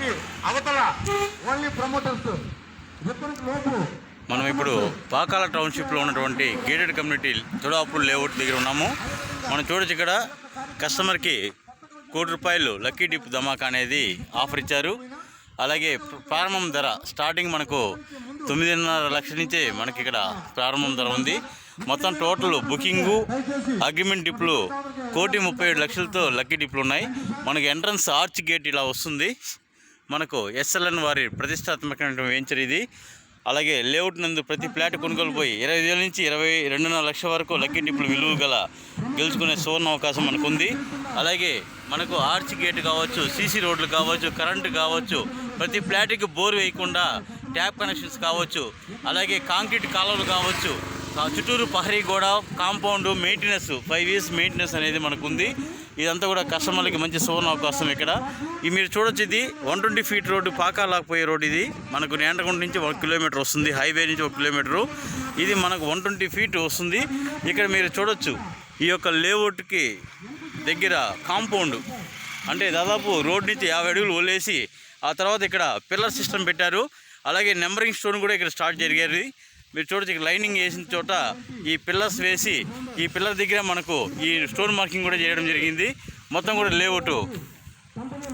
మనకి అవతల only promoters మనం ఇప్పుడు పాకాల టౌన్షిప్లో ఉన్నటువంటి గేటెడ్ కమ్యూనిటీ తుడాపూర్ లేఅవుట్ దగ్గర ఉన్నాము. మనం చూడొచ్చు ఇక్కడ కస్టమర్కి ₹1,00,00,000 లక్కీ డిప్ ధమాకా అనేది ఆఫర్ ఇచ్చారు. అలాగే ప్రారంభం ధర స్టార్టింగ్ మనకు 9.5 లక్షల నుంచే మనకి ఇక్కడ ప్రారంభం ధర ఉంది. మొత్తం టోటల్ బుకింగు అగ్రిమెంట్ డిప్లు 1,37,00,000తో లక్కీ డిప్లు ఉన్నాయి. మనకి ఎంట్రన్స్ ఆర్చ్ గేట్ ఇలా వస్తుంది. మనకు SLN వారి ప్రతిష్టాత్మకమైన వెంచర్ ఇది. అలాగే లేఅవుట్ నందు ప్రతి ఫ్లాట్ కొనుగోలు పోయి 20,000 నుంచి 22.5 లక్షల వరకు లక్కీ డిప్లు విలువ గల గెలుచుకునే సువర్ణ అవకాశం మనకు ఉంది. అలాగే మనకు ఆర్చ్ గేట్ కావచ్చు, సీసీ రోడ్లు కావచ్చు, కరెంటు కావచ్చు, ప్రతి ఫ్లాట్కి బోర్ వేయకుండా ట్యాప్ కనెక్షన్స్ కావచ్చు, అలాగే కాంక్రీట్ కాలువలు కావచ్చు, చుట్టూరు ప్రహరీ గోడ, కాంపౌండ్ మెయింటెనెన్స్ 5 years మెయింటెనెన్స్ అనేది మనకు ఉంది. ఇదంతా కూడా కస్టమర్లకి మంచి సువర్ణ అవకాశం. ఇక్కడ ఇది మీరు చూడొచ్చు, ఇది 120 feet రోడ్డు, పాకాలకు పోయే రోడ్డు. ఇది మనకు నేంటగుంట నుంచి 1 kilometer వస్తుంది, హైవే నుంచి 1 kilometer. ఇది మనకు 120 feet వస్తుంది. ఇక్కడ మీరు చూడొచ్చు ఈ యొక్క లేఅవుట్కి దగ్గర కాంపౌండ్ అంటే దాదాపు రోడ్ నుంచి 50 అడుగులు వదిలేసి ఆ తర్వాత ఇక్కడ పిల్లర్ సిస్టమ్ పెట్టారు. అలాగే నెంబరింగ్ స్టోన్ కూడా ఇక్కడ స్టార్ట్ జరిగేది. మీరు చూడొచ్చు ఇక్కడ లైనింగ్ వేసిన చోట ఈ పిల్లర్స్ వేసి ఈ పిల్లర్ దగ్గర మనకు ఈ స్టోన్ మార్కింగ్ కూడా చేయడం జరిగింది. మొత్తం కూడా లేఅవుట్